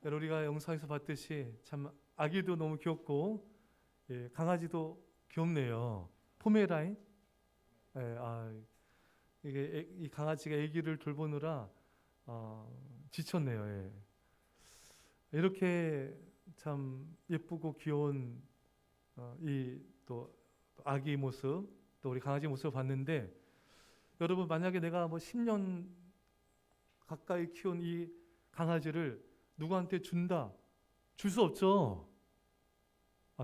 우리가 영상에서 봤듯이 참 아기도 너무 귀엽고, 예, 강아지도 귀엽네요. 포메라인. 예, 이게 이 강아지가 아기를 돌보느라 지쳤네요. 예. 이렇게 참 예쁘고 귀여운 이 또 아기 모습, 또 우리 강아지 모습을 봤는데, 여러분 만약에 내가 뭐 10년 가까이 키운 이 강아지를 누구한테 준다? 줄 수 없죠.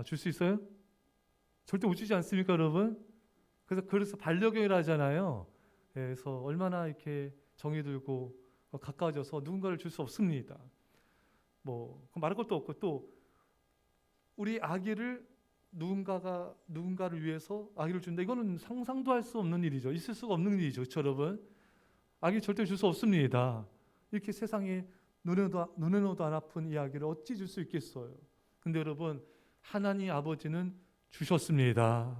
줄 수 있어요? 절대 못 주지 않습니까, 여러분? 그래서 반려견이라 하잖아요. 예, 그래서 얼마나 이렇게 정이 들고 가까워져서 누군가를 줄 수 없습니다. 뭐 말할 것도 없고, 또 우리 아기를 누군가를 위해서 아기를 준다. 이거는 상상도 할 수 없는 일이죠. 있을 수가 없는 일이죠, 그렇죠, 여러분? 아기 절대 줄 수 없습니다. 이렇게 세상에 눈에도 안 아픈 이 아기를 어찌 줄 수 있겠어요? 근데 여러분, 하나님 아버지는 주셨습니다.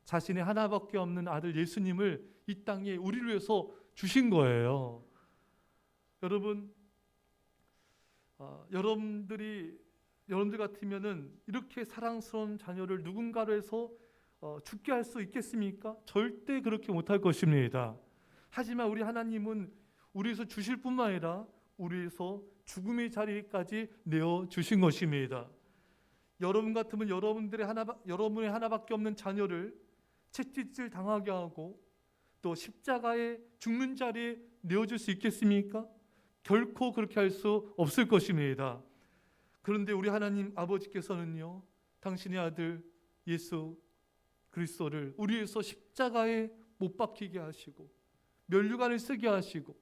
자신의 하나밖에 없는 아들 예수님을 이 땅에 우리를 위해서 주신 거예요. 여러분, 여러분들 같으면은 이렇게 사랑스러운 자녀를 누군가로 해서 죽게 할 수 있겠습니까? 절대 그렇게 못할 것입니다. 하지만 우리 하나님은 우리에서 주실 뿐만 아니라 우리에서 죽음의 자리까지 내어 주신 것입니다. 여러분 같으면 여러분의 하나밖에 없는 자녀를 채찍질 당하게 하고 또 십자가에 죽는 자리에 내어줄 수 있겠습니까? 결코 그렇게 할 수 없을 것입니다. 그런데 우리 하나님 아버지께서는요, 당신의 아들 예수 그리스도를 우리 위해서 십자가에 못 박히게 하시고 면류관을 쓰게 하시고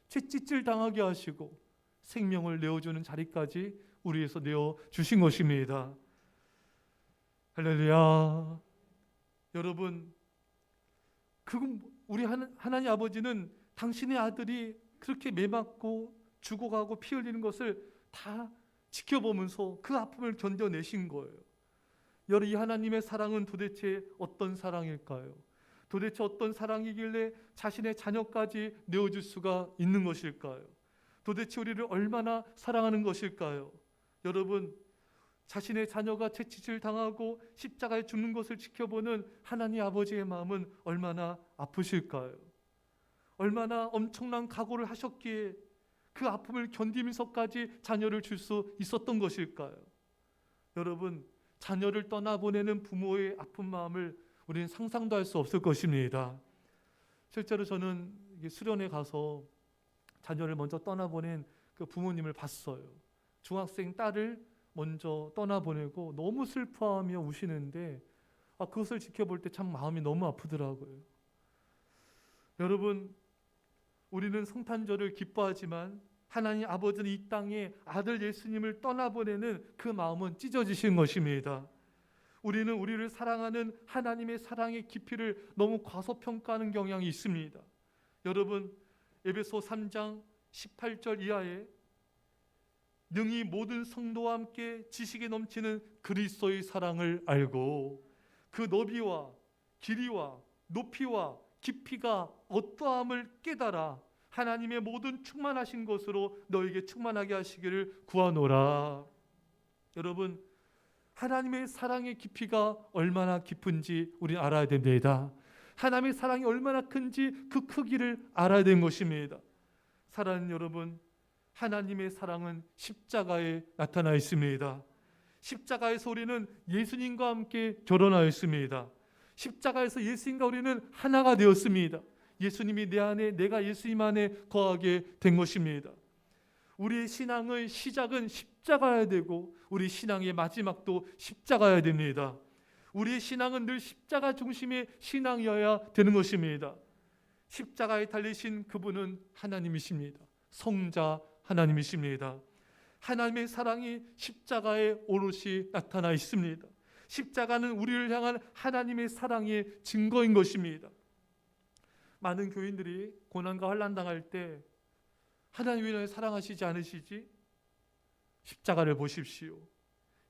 채찍질 당하게 하시고 생명을 내어주는 자리까지 우리 위해서 내어주신 것입니다. 할렐루야. 여러분, 우리 하나님 아버지는 당신의 아들이 그렇게 매맞고 죽어가고 피 흘리는 것을 다 지켜보면서 그 아픔을 견뎌내신 거예요. 여러분, 이 하나님의 사랑은 도대체 어떤 사랑일까요? 도대체 어떤 사랑이길래 자신의 자녀까지 내어줄 수가 있는 것일까요? 도대체 우리를 얼마나 사랑하는 것일까요? 여러분, 자신의 자녀가 채찍질 당하고 십자가에 죽는 것을 지켜보는 하나님 아버지의 마음은 얼마나 아프실까요? 얼마나 엄청난 각오를 하셨기에 그 아픔을 견디면서까지 자녀를 줄 수 있었던 것일까요? 여러분, 자녀를 떠나보내는 부모의 아픈 마음을 우리는 상상도 할 수 없을 것입니다. 실제로 저는 수련회 가서 자녀를 먼저 떠나보낸 그 부모님을 봤어요. 중학생 딸을 먼저 떠나보내고 너무 슬퍼하며 우시는데 그것을 지켜볼 때 참 마음이 너무 아프더라고요. 여러분, 우리는 성탄절을 기뻐하지만 하나님 아버지는 이 땅에 아들 예수님을 떠나보내는 그 마음은 찢어지신 것입니다. 우리는 우리를 사랑하는 하나님의 사랑의 깊이를 너무 과소평가하는 경향이 있습니다. 여러분, 에베소 3장 18절 이하에 능히 모든 성도와 함께 지식에 넘치는 그리스도의 사랑을 알고 그 너비와 길이와 높이와 깊이가 어떠함을 깨달아 하나님의 모든 충만하신 것으로 너에게 충만하게 하시기를 구하노라. 여러분, 하나님의 사랑의 깊이가 얼마나 깊은지 우리는 알아야 됩니다. 하나님의 사랑이 얼마나 큰지 그 크기를 알아야 되는 것입니다. 사랑하는 여러분, 하나님의 사랑은 십자가에 나타나 있습니다. 십자가에서 우리는 예수님과 함께 결혼하였습니다. 십자가에서 예수님과 우리는 하나가 되었습니다. 예수님이 내 안에, 내가 예수님 안에 거하게 된 것입니다. 우리의 신앙의 시작은 십자가여야 되고 우리 신앙의 마지막도 십자가여야 됩니다. 우리의 신앙은 늘 십자가 중심의 신앙이어야 되는 것입니다. 십자가에 달리신 그분은 하나님이십니다. 성자 하나님이십니다. 하나님의 사랑이 십자가에 오롯이 나타나 있습니다. 십자가는 우리를 향한 하나님의 사랑의 증거인 것입니다. 많은 교인들이 고난과 환난 당할 때 하나님이 날 사랑하시지 않으시지? 십자가를 보십시오.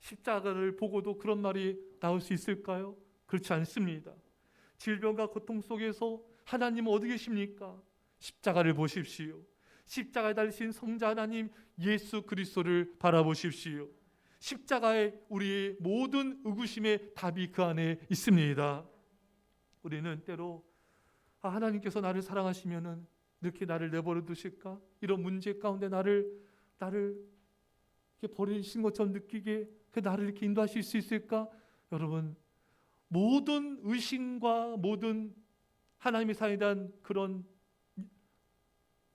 십자가를 보고도 그런 말이 나올 수 있을까요? 그렇지 않습니다. 질병과 고통 속에서 하나님은 어디 계십니까? 십자가를 보십시오. 십자가에 달리신 성자 하나님 예수 그리스도를 바라보십시오. 십자가에 우리의 모든 의구심의 답이 그 안에 있습니다. 우리는 때로 하나님께서 나를 사랑하시면은 이렇게 나를 내버려 두실까? 이런 문제 가운데 나를 이렇게 버리신 것처럼 느끼게 나를 이렇게 인도하실 수 있을까? 여러분, 모든 의심과 모든 하나님의 사랑에 대한 그런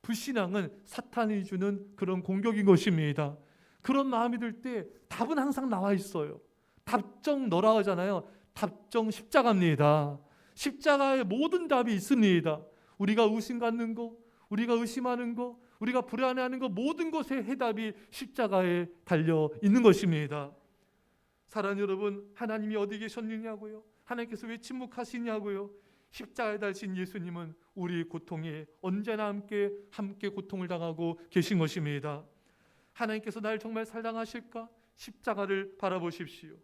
불신앙은 사탄이 주는 그런 공격인 것입니다. 그런 마음이 들 때 답은 항상 나와 있어요. 답정 너라 하잖아요. 답정 십자가입니다. 십자가에 모든 답이 있습니다. 우리가 의심 갖는 거, 우리가 의심하는 거, 우리가 불안해하는 거, 모든 것의 해답이 십자가에 달려 있는 것입니다. 사랑하는 여러분, 하나님이 어디 계셨느냐고요? 하나님께서 왜 침묵하시냐고요? 십자가에 달린 예수님은 우리 고통에 언제나 함께 고통을 당하고 계신 것입니다. 하나님께서 나를 정말 사랑하실까? 십자가를 바라보십시오.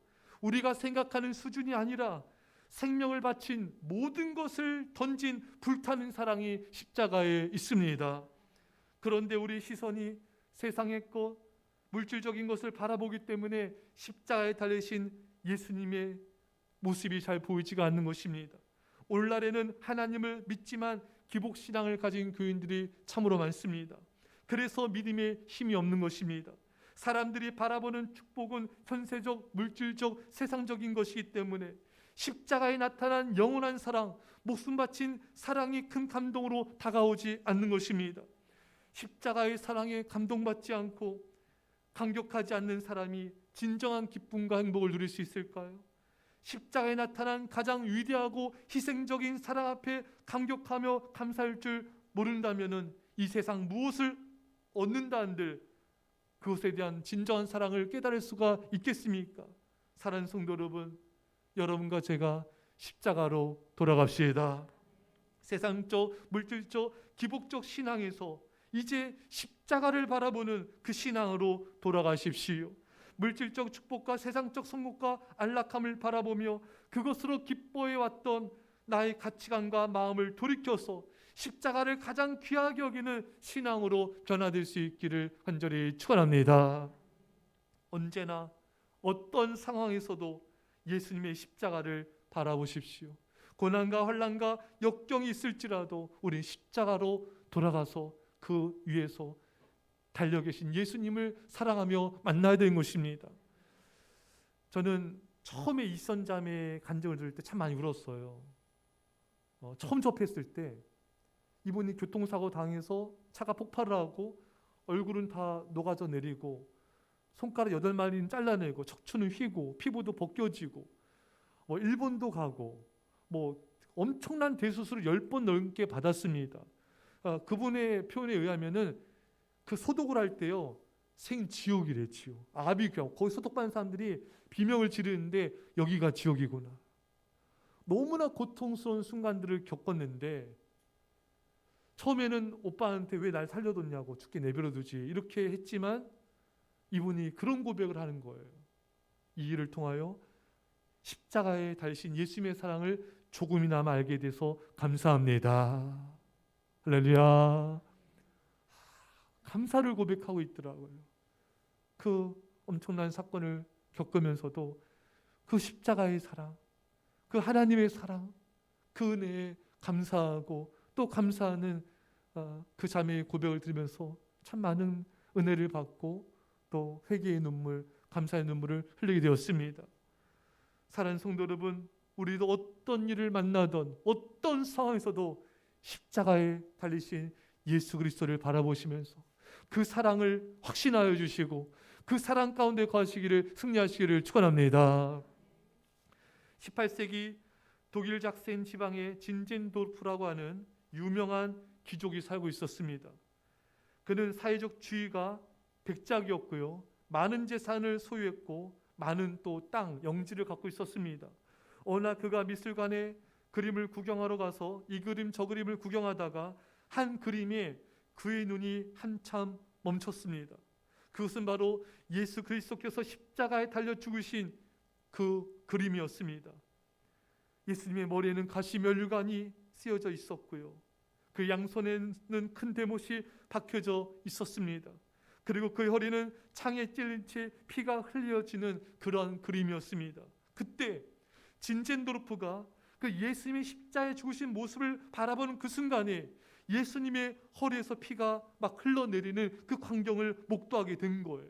우리가 생각하는 수준이 아니라 생명을 바친 모든 것을 던진 불타는 사랑이 십자가에 있습니다. 그런데 우리 시선이 세상의 것, 물질적인 것을 바라보기 때문에 십자가에 달리신 예수님의 모습이 잘 보이지가 않는 것입니다. 오늘날에는 하나님을 믿지만 기복신앙을 가진 교인들이 참으로 많습니다. 그래서 믿음에 힘이 없는 것입니다. 사람들이 바라보는 축복은 현세적, 물질적, 세상적인 것이기 때문에 십자가에 나타난 영원한 사랑, 목숨 바친 사랑이 큰 감동으로 다가오지 않는 것입니다. 십자가의 사랑에 감동받지 않고 감격하지 않는 사람이 진정한 기쁨과 행복을 누릴 수 있을까요? 십자가에 나타난 가장 위대하고 희생적인 사랑 앞에 감격하며 감사할 줄 모른다면 이 세상 무엇을 얻는다 한들 그것에 대한 진정한 사랑을 깨달을 수가 있겠습니까? 사랑하는 성도 여러분, 여러분과 제가 십자가로 돌아갑시다. 세상적, 물질적, 기복적 신앙에서 이제 십자가를 바라보는 그 신앙으로 돌아가십시오. 물질적 축복과 세상적 성공과 안락함을 바라보며 그것으로 기뻐해왔던 나의 가치관과 마음을 돌이켜서 십자가를 가장 귀하게 여기는 신앙으로 변화될 수 있기를 간절히 축원합니다. 언제나 어떤 상황에서도 예수님의 십자가를 바라보십시오. 고난과 환난과 역경이 있을지라도 우리 십자가로 돌아가서 그 위에서 달려 계신 예수님을 사랑하며 만나야 되는 것입니다. 저는 처음에 이선자매 간증을 들을 때 참 많이 울었어요. 처음 접했을 때 이분이 교통사고 당해서 차가 폭발을 하고 얼굴은 다 녹아져 내리고 손가락 8마리는 잘라내고 척추는 휘고 피부도 벗겨지고 일본도 가고 엄청난 대수술을 10번 넘게 받았습니다. 그분의 표현에 의하면은 그 소독을 할 때요 생지옥이래. 지옥. 아비경 거기 소독받는 사람들이 비명을 지르는데 여기가 지옥이구나. 너무나 고통스러운 순간들을 겪었는데 처음에는 오빠한테 왜 날 살려뒀냐고 죽게 내버려두지 이렇게 했지만 이분이 그런 고백을 하는 거예요. 이 일을 통하여 십자가에 달리신 예수님의 사랑을 조금이나마 알게 돼서 감사합니다. 할렐루야. 감사를 고백하고 있더라고요. 그 엄청난 사건을 겪으면서도 그 십자가의 사랑, 그 하나님의 사랑, 그 은혜에 감사하고 또 감사하는 그 자매의 고백을 들으면서 참 많은 은혜를 받고 또 회개의 눈물, 감사의 눈물을 흘리게 되었습니다. 사랑하는 성도 여러분, 우리도 어떤 일을 만나던 어떤 상황에서도 십자가에 달리신 예수 그리스도를 바라보시면서 그 사랑을 확신하여 주시고 그 사랑 가운데 거하시기를 승리하시기를 축원합니다. 18세기 독일 작센 지방의 진젠도르프라고 하는 유명한 귀족이 살고 있었습니다. 그는 사회적 지위가 백작이었고요. 많은 재산을 소유했고 많은 또 땅, 영지를 갖고 있었습니다. 어느 날 그가 미술관에 그림을 구경하러 가서 이 그림 저 그림을 구경하다가 한 그림에 그의 눈이 한참 멈췄습니다. 그것은 바로 예수 그리스도께서 십자가에 달려 죽으신 그 그림이었습니다. 예수님의 머리에는 가시 면류관이 쓰여져 있었고요. 그 양손에는 큰 대못이 박혀져 있었습니다. 그리고 그 허리는 창에 찔린 채 피가 흘려지는 그러한 그림이었습니다. 그때 진젠도르프가 그 예수님의 십자가에 죽으신 모습을 바라보는 그 순간에 예수님의 허리에서 피가 막 흘러내리는 그 광경을 목도하게 된 거예요.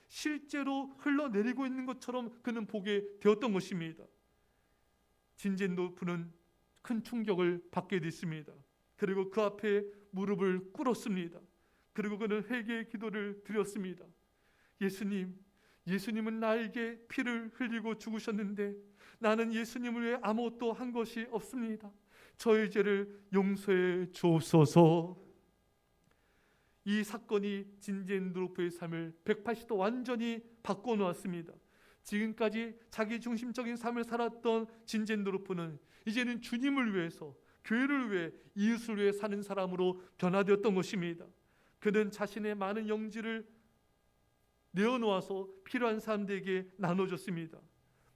실제로 흘러내리고 있는 것처럼 그는 보게 되었던 것입니다. 진젠도르프는 큰 충격을 받게 됐습니다. 그리고 그 앞에 무릎을 꿇었습니다. 그리고 그는 회개의 기도를 드렸습니다. 예수님은 나에게 피를 흘리고 죽으셨는데 나는 예수님을 위해 아무것도 한 것이 없습니다. 저의 죄를 용서해 주옵소서. 이 사건이 진젠도르프의 삶을 180도 완전히 바꿔놓았습니다. 지금까지 자기중심적인 삶을 살았던 진젠도르프는 이제는 주님을 위해서, 교회를 위해, 이웃을 위해 사는 사람으로 변화되었던 것입니다. 그는 자신의 많은 영지를 내어놓아서 필요한 사람들에게 나눠줬습니다.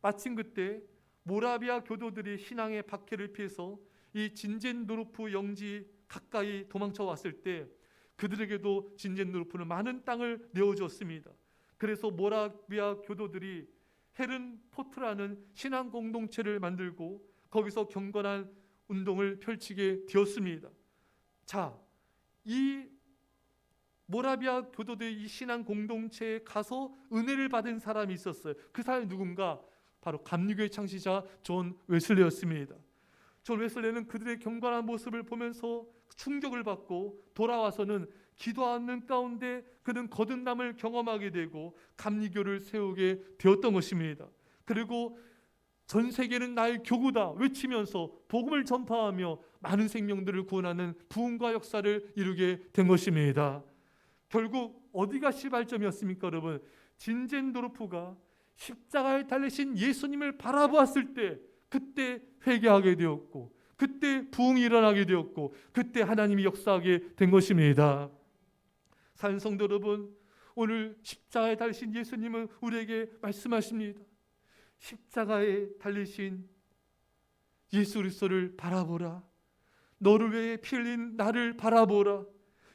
마침 그때 모라비아 교도들이 신앙의 박해를 피해서 이 진젠도르프 영지 가까이 도망쳐 왔을 때 그들에게도 진젠도르프는 많은 땅을 내어주었습니다. 그래서 모라비아 교도들이 헤른포트라는 신앙 공동체를 만들고 거기서 경건한 운동을 펼치게 되었습니다. 자, 이 모라비아 교도들의 이 신앙 공동체에 가서 은혜를 받은 사람이 있었어요. 그 사람이 누군가? 바로 감리교의 창시자 존 웨슬레였습니다. 존 웨슬레는 그들의 경건한 모습을 보면서 충격을 받고 돌아와서는 기도하는 가운데 그는 거듭남을 경험하게 되고 감리교를 세우게 되었던 것입니다. 그리고 전 세계는 나의 교구다 외치면서 복음을 전파하며 많은 생명들을 구원하는 부흥과 역사를 이루게 된 것입니다. 결국 어디가 시발점이었습니까, 여러분? 진젠도르프가 십자가에 달리신 예수님을 바라보았을 때 그때 회개하게 되었고 그때 부흥이 일어나게 되었고 그때 하나님이 역사하게 된 것입니다. 사랑하는 성도 여러분, 오늘 십자가에 달리신 예수님은 우리에게 말씀하십니다. 십자가에 달리신 예수 그리스도를 바라보라. 너를 위해 피 흘린 나를 바라보라.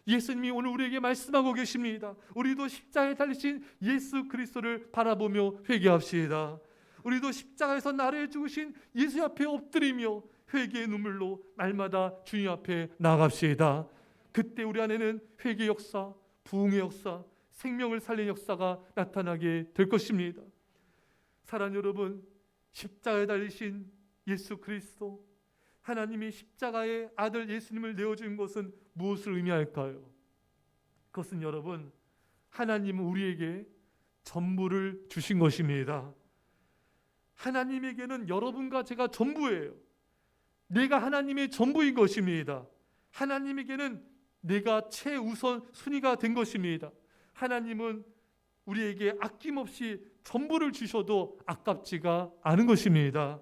예수님이 오늘 우리에게 말씀하고 계십니다. 우리도 십자가에 달리신 예수 그리스도를 바라보며 회개합시다. 우리도 십자가에서 나를 위해 죽으신 예수 앞에 엎드리며 회개의 눈물로 날마다 주님 앞에 나아갑시다. 그때 우리 안에는 회개 역사, 부흥의 역사, 생명을 살린 역사가 나타나게 될 것입니다. 사랑하는 여러분, 십자가에 달리신 예수 그리스도, 하나님이 십자가의 아들 예수님을 내어준 것은 무엇을 의미할까요? 그것은 여러분, 하나님은 우리에게 전부를 주신 것입니다. 하나님에게는 여러분과 제가 전부예요. 내가 하나님의 전부인 것입니다. 하나님에게는 내가 최우선 순위가 된 것입니다. 하나님은 우리에게 아낌없이 전부를 주셔도 아깝지가 않은 것입니다.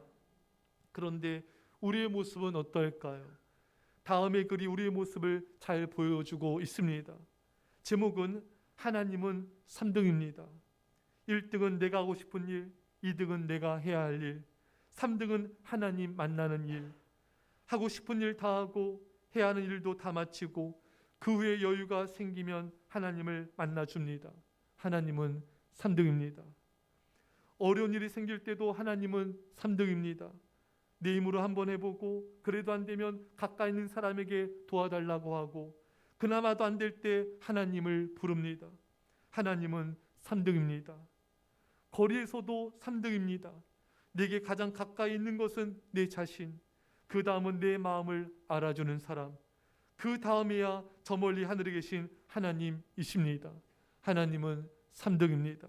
그런데 우리의 모습은 어떨까요? 다음의 글이 우리의 모습을 잘 보여주고 있습니다. 제목은 하나님은 3등입니다. 1등은 내가 하고 싶은 일, 2등은 내가 해야 할 일, 3등은 하나님 만나는 일. 하고 싶은 일 다 하고 해야 하는 일도 다 마치고 그 후에 여유가 생기면 하나님을 만나줍니다. 하나님은 3등입니다. 어려운 일이 생길 때도 하나님은 3등입니다. 내 힘으로 한번 해보고 그래도 안 되면 가까이 있는 사람에게 도와달라고 하고 그나마도 안 될 때 하나님을 부릅니다. 하나님은 3등입니다. 거리에서도 3등입니다. 내게 가장 가까이 있는 것은 내 자신, 그 다음은 내 마음을 알아주는 사람, 그 다음에야 저 멀리 하늘에 계신 하나님이십니다. 하나님은 3등입니다.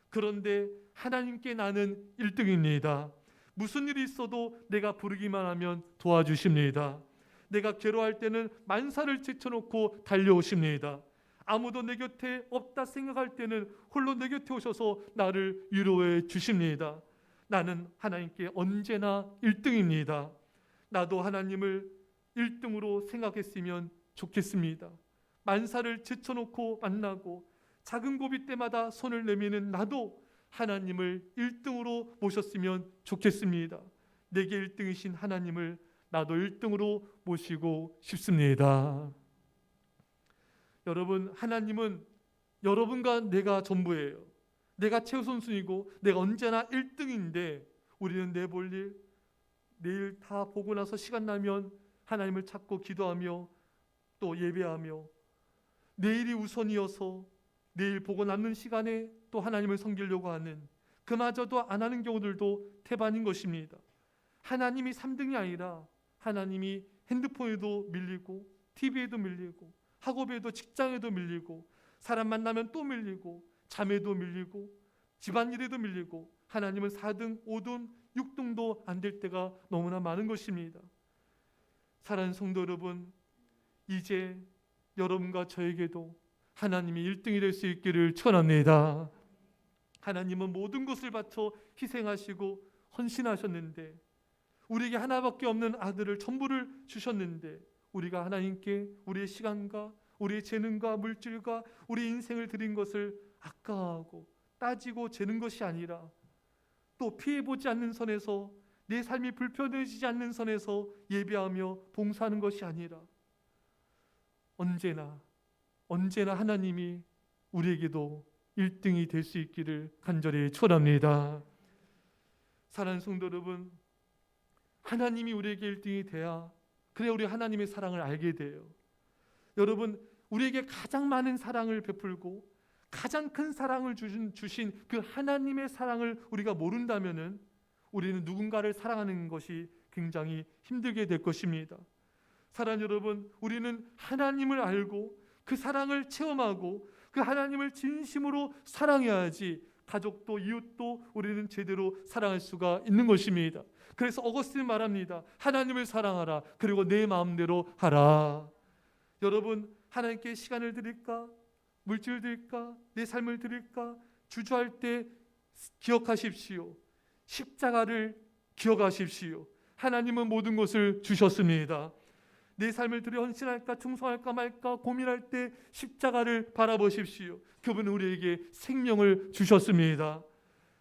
그런데 하나님께 나는 1등입니다. 무슨 일이 있어도 내가 부르기만 하면 도와주십니다. 내가 괴로워할 때는 만사를 제쳐놓고 달려오십니다. 아무도 내 곁에 없다 생각할 때는 홀로 내 곁에 오셔서 나를 위로해 주십니다. 나는 하나님께 언제나 1등입니다. 나도 하나님을 1등으로 생각했으면 좋겠습니다. 만사를 제쳐놓고 만나고 작은 고비 때마다 손을 내미는 나도 하나님을 1등으로 모셨으면 좋겠습니다. 내게 1등이신 하나님을 나도 1등으로 모시고 싶습니다. 여러분, 하나님은 여러분과 내가 전부예요. 내가 최우선순위고 내가 언제나 1등인데 우리는 내 볼 일, 내일 다 보고 나서 시간 나면 하나님을 찾고 기도하며 또 예배하며 내일이 우선이어서 내일 보고 남는 시간에 또 하나님을 섬기려고 하는, 그마저도 안 하는 경우들도 태반인 것입니다. 하나님이 3등이 아니라 하나님이 핸드폰에도 밀리고 TV에도 밀리고 학업에도 직장에도 밀리고 사람 만나면 또 밀리고 잠에도 밀리고 집안일에도 밀리고 하나님은 4등, 5등, 6등도 안 될 때가 너무나 많은 것입니다. 사랑하는 성도 여러분, 이제 여러분과 저에게도 하나님이 1등이 될 수 있기를 축원합니다. 하나님은 모든 것을 바쳐 희생하시고 헌신하셨는데 우리에게 하나밖에 없는 아들을 전부를 주셨는데 우리가 하나님께 우리의 시간과 우리의 재능과 물질과 우리 인생을 드린 것을 아까워하고 따지고 재는 것이 아니라 또 피해보지 않는 선에서 내 삶이 불편해지지 않는 선에서 예배하며 봉사하는 것이 아니라 언제나 하나님이 우리에게도 1등이 될 수 있기를 간절히 축원합니다. 사랑하는 성도 여러분, 하나님이 우리에게 1등이 돼야 그래 우리 하나님의 사랑을 알게 돼요. 여러분, 우리에게 가장 많은 사랑을 베풀고 가장 큰 사랑을 주신 그 하나님의 사랑을 우리가 모른다면은 우리는 누군가를 사랑하는 것이 굉장히 힘들게 될 것입니다. 사랑하는 여러분, 우리는 하나님을 알고 그 사랑을 체험하고 그 하나님을 진심으로 사랑해야지 가족도 이웃도 우리는 제대로 사랑할 수가 있는 것입니다. 그래서 어거스틴은 말합니다. 하나님을 사랑하라. 그리고 내 마음대로 하라. 여러분, 하나님께 시간을 드릴까? 물질을 드릴까? 내 삶을 드릴까? 주저할 때 기억하십시오. 십자가를 기억하십시오. 하나님은 모든 것을 주셨습니다. 내 삶을 들여 헌신할까 충성할까 말까 고민할 때 십자가를 바라보십시오. 그분은 우리에게 생명을 주셨습니다.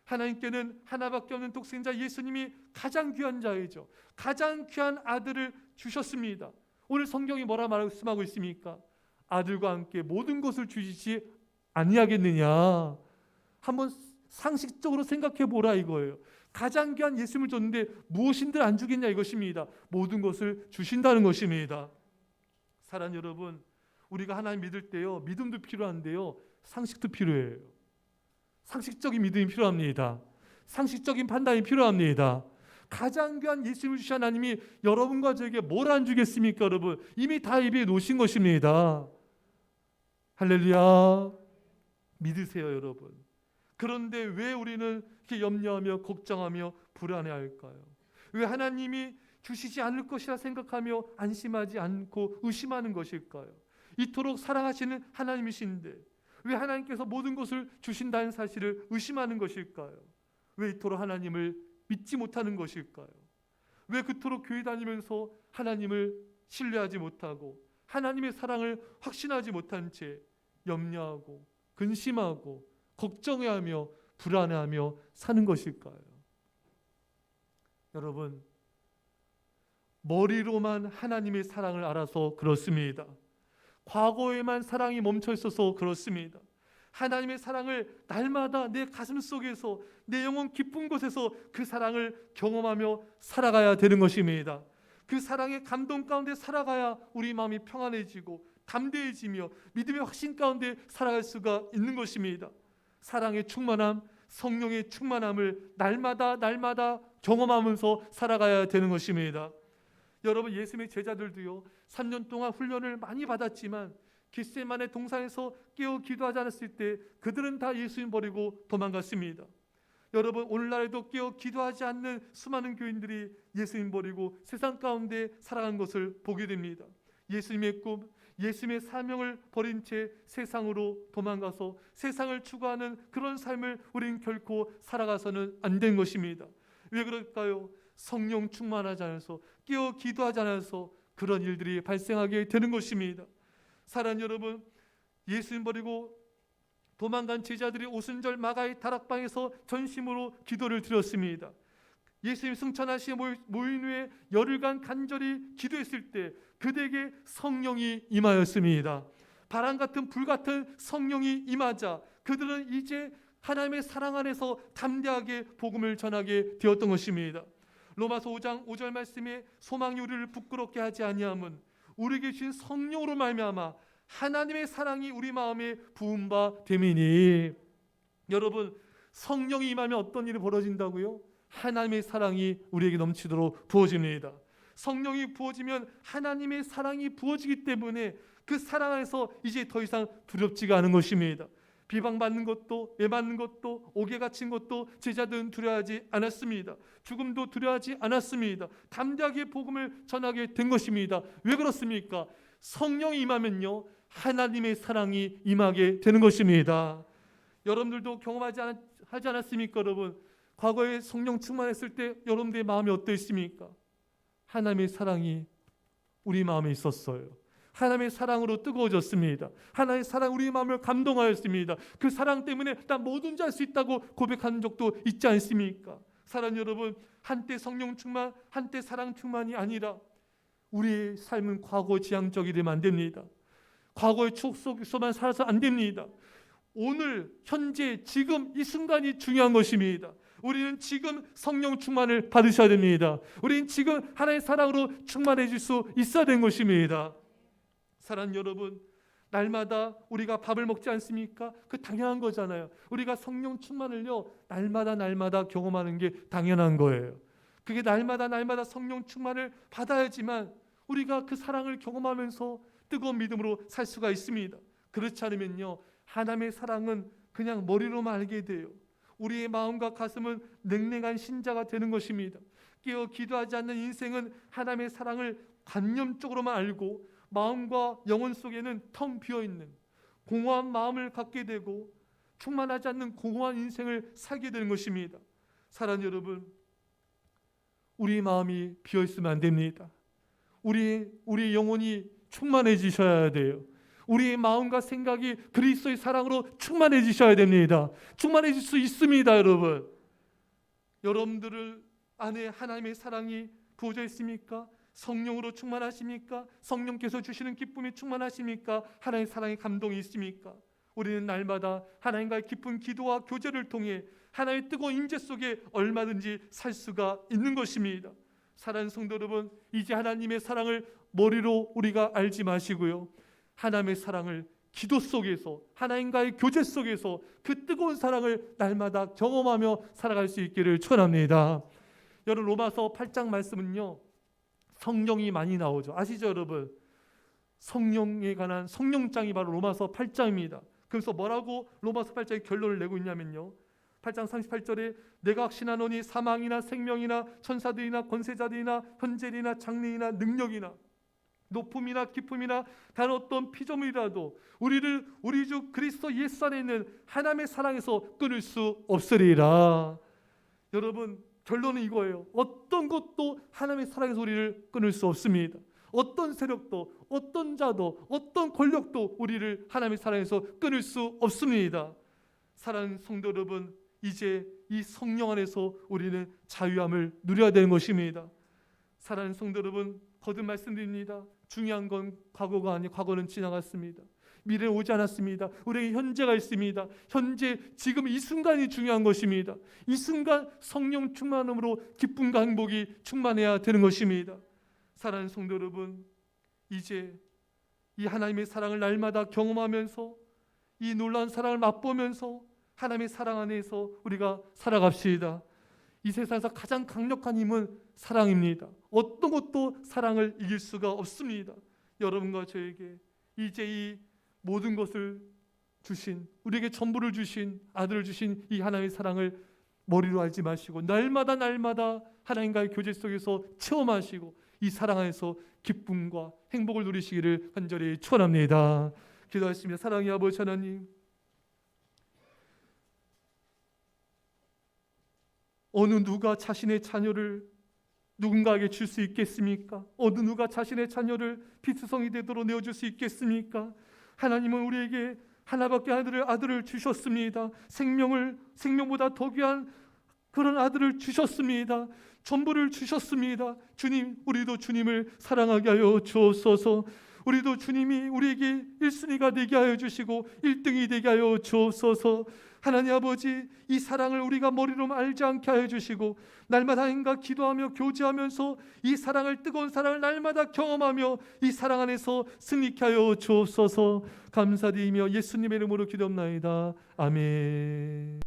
하나님께는 하나밖에 없는 독생자 예수님이 가장 귀한 자이죠. 가장 귀한 아들을 주셨습니다. 오늘 성경이 뭐라 말씀하고 있습니까? 아들과 함께 모든 것을 주시지 아니하겠느냐. 한번 상식적으로 생각해 보라 이거예요. 가장 귀한 예수님을 줬는데 무엇인들 안 주겠냐 이것입니다. 모든 것을 주신다는 것입니다. 사랑하는 여러분, 우리가 하나님 믿을 때요, 믿음도 필요한데요, 상식도 필요해요. 상식적인 믿음이 필요합니다. 상식적인 판단이 필요합니다. 가장 귀한 예수님을 주신 하나님이 여러분과 저에게 뭘 안 주겠습니까? 여러분, 이미 다 예비해 놓으신 것입니다. 할렐루야. 믿으세요 여러분. 그런데 왜 우리는 이렇게 염려하며 걱정하며 불안해할까요? 왜 하나님이 주시지 않을 것이라 생각하며 안심하지 않고 의심하는 것일까요? 이토록 사랑하시는 하나님이신데 왜 하나님께서 모든 것을 주신다는 사실을 의심하는 것일까요? 왜 이토록 하나님을 믿지 못하는 것일까요? 왜 그토록 교회 다니면서 하나님을 신뢰하지 못하고 하나님의 사랑을 확신하지 못한 채 염려하고 근심하고 걱정해하며 불안해하며 사는 것일까요? 여러분, 머리로만 하나님의 사랑을 알아서 그렇습니다. 과거에만 사랑이 멈춰 있어서 그렇습니다. 하나님의 사랑을 날마다 내 가슴 속에서 내 영혼 깊은 곳에서 그 사랑을 경험하며 살아가야 되는 것입니다. 그 사랑의 감동 가운데 살아가야 우리 마음이 평안해지고 담대해지며 믿음의 확신 가운데 살아갈 수가 있는 것입니다. 사랑의 충만함, 성령의 충만함을 날마다 경험하면서 살아가야 되는 것입니다. 여러분, 예수님의 제자들도요 3년 동안 훈련을 많이 받았지만 겟세마네 동산에서 깨어 기도하지 않았을 때 그들은 다 예수님 버리고 도망갔습니다. 여러분, 오늘날에도 깨어 기도하지 않는 수많은 교인들이 예수님 버리고 세상 가운데 살아간 것을 보게 됩니다. 예수님의 꿈, 예수님의 사명을 버린 채 세상으로 도망가서 세상을 추구하는 그런 삶을 우리는 결코 살아가서는 안 된 것입니다. 왜 그럴까요? 성령 충만하지 않아서 깨어 기도하지 않아서 그런 일들이 발생하게 되는 것입니다. 사랑하는 여러분, 예수님 버리고 도망간 제자들이 오순절 마가의 다락방에서 전심으로 기도를 드렸습니다. 예수님 승천하시 모인 후에 열흘간 간절히 기도했을 때 그들에게 성령이 임하였습니다. 바람 같은 불 같은 성령이 임하자 그들은 이제 하나님의 사랑 안에서 담대하게 복음을 전하게 되었던 것입니다. 로마서 5장 5절 말씀에 소망이 우리를 부끄럽게 하지 아니함은 우리에게 주신 성령으로 말미암아 하나님의 사랑이 우리 마음에 부은 바 됨이니. 여러분, 성령이 임하면 어떤 일이 벌어진다고요? 하나님의 사랑이 우리에게 넘치도록 부어집니다. 성령이 부어지면 하나님의 사랑이 부어지기 때문에 그 사랑 안에서 이제 더 이상 두렵지가 않은 것입니다. 비방받는 것도, 애맞는 것도, 옥에 갇힌 것도 제자들은 두려워하지 않았습니다. 죽음도 두려워하지 않았습니다. 담대하게 복음을 전하게 된 것입니다. 왜 그렇습니까? 성령이 임하면요, 하나님의 사랑이 임하게 되는 것입니다. 여러분들도 하지 않았습니까? 여러분, 과거에 성령 충만했을 때 여러분들의 마음이 어떠했습니까? 하나님의 사랑이 우리 마음에 있었어요. 하나님의 사랑으로 뜨거워졌습니다. 하나님의 사랑 우리 마음을 감동하였습니다. 그 사랑 때문에 나 뭐든지 할 수 있다고 고백하는 적도 있지 않습니까? 사랑 여러분, 한때 성령 충만, 한때 사랑 충만이 아니라 우리의 삶은 과거 지향적이 되면 안 됩니다. 과거의 추억 속에서만 살아서 안 됩니다. 오늘, 현재, 지금 이 순간이 중요한 것입니다. 우리는 지금 성령 충만을 받으셔야 됩니다. 우리는 지금 하나님의 사랑으로 충만해질 수 있어야 되는 것입니다. 사랑하는 여러분, 날마다 우리가 밥을 먹지 않습니까? 그 당연한 거잖아요. 우리가 성령 충만을요, 날마다 경험하는 게 당연한 거예요. 그게 날마다 성령 충만을 받아야지만 우리가 그 사랑을 경험하면서 뜨거운 믿음으로 살 수가 있습니다. 그렇지 않으면요, 하나님의 사랑은 그냥 머리로만 알게 돼요. 우리의 마음과 가슴은 냉랭한 신자가 되는 것입니다. 깨어 기도하지 않는 인생은 하나님의 사랑을 관념적으로만 알고 마음과 영혼 속에는 텅 비어있는 공허한 마음을 갖게 되고 충만하지 않는 공허한 인생을 살게 되는 것입니다. 사랑하는 여러분, 우리 마음이 비어있으면 안 됩니다. 우리 영혼이 충만해지셔야 돼요. 우리의 마음과 생각이 그리스도의 사랑으로 충만해지셔야 됩니다. 충만해질 수 있습니다. 여러분들 안에 하나님의 사랑이 부어져 있습니까? 성령으로 충만하십니까? 성령께서 주시는 기쁨이 충만하십니까? 하나님의 사랑의 감동이 있습니까? 우리는 날마다 하나님과의 깊은 기도와 교제를 통해 하나님의 뜨거운 임재 속에 얼마든지 살 수가 있는 것입니다. 사랑하는 성도 여러분, 이제 하나님의 사랑을 머리로 우리가 알지 마시고요, 하나님의 사랑을 기도 속에서, 하나님과의 교제 속에서 그 뜨거운 사랑을 날마다 경험하며 살아갈 수 있기를 축원합니다. 여러분, 로마서 8장 말씀은요, 성령이 많이 나오죠. 아시죠 여러분? 성령에 관한 성령장이 바로 로마서 8장입니다. 그래서 뭐라고 로마서 8장의 결론을 내고 있냐면요, 8장 38절에 내가 확신하노니 사망이나 생명이나 천사들이나 권세자들이나 현재이나 장래이나 능력이나 높음이나 깊음이나 다른 어떤 피조물이라도 우리 주 그리스도 예수 안에 있는 하나님의 사랑에서 끊을 수 없으리라. 여러분, 결론은 이거예요. 어떤 것도 하나님의 사랑에서 우리를 끊을 수 없습니다. 어떤 세력도, 어떤 자도, 어떤 권력도 우리를 하나님의 사랑에서 끊을 수 없습니다. 사랑하는 성도 여러분, 이제 이 성령 안에서 우리는 자유함을 누려야 되는 것입니다. 사랑하는 성도 여러분, 거듭 말씀드립니다. 중요한 건 과거가 아니고 과거는 지나갔습니다. 미래는 오지 않았습니다. 우리에게 현재가 있습니다. 현재, 지금 이 순간이 중요한 것입니다. 이 순간 성령 충만함으로 기쁨과 행복이 충만해야 되는 것입니다. 사랑하는 성도 여러분, 이제 이 하나님의 사랑을 날마다 경험하면서 이 놀라운 사랑을 맛보면서 하나님의 사랑 안에서 우리가 살아갑시다. 이 세상에서 가장 강력한 힘은 사랑입니다. 어떤 것도 사랑을 이길 수가 없습니다. 여러분과 저에게 이제 이 모든 것을 주신, 우리에게 전부를 주신, 아들을 주신 이 하나님의 사랑을 머리로 알지 마시고 날마다 하나님과의 교제 속에서 체험하시고 이 사랑 안에서 기쁨과 행복을 누리시기를 간절히 축원합니다. 기도하겠습니다. 사랑의 아버지 하나님, 어느 누가 자신의 자녀를 누군가에게 줄 수 있겠습니까? 어느 누가 자신의 자녀를 피투성이 되도록 내어줄 수 있겠습니까? 하나님은 우리에게 하나밖에 아들을 주셨습니다. 생명보다 더 귀한 그런 아들을 주셨습니다. 전부를 주셨습니다. 주님, 우리도 주님을 사랑하게 하여 주옵소서. 우리도 주님이 우리에게 1순위가 되게 하여 주시고 1등이 되게 하여 주옵소서. 하나님 아버지, 이 사랑을 우리가 머리로 알지 않게 하여 주시고 날마다 인과 기도하며 교제하면서 이 사랑을, 뜨거운 사랑을 날마다 경험하며 이 사랑 안에서 승리케 하여 주옵소서. 감사드리며 예수님의 이름으로 기도합나이다. 아멘.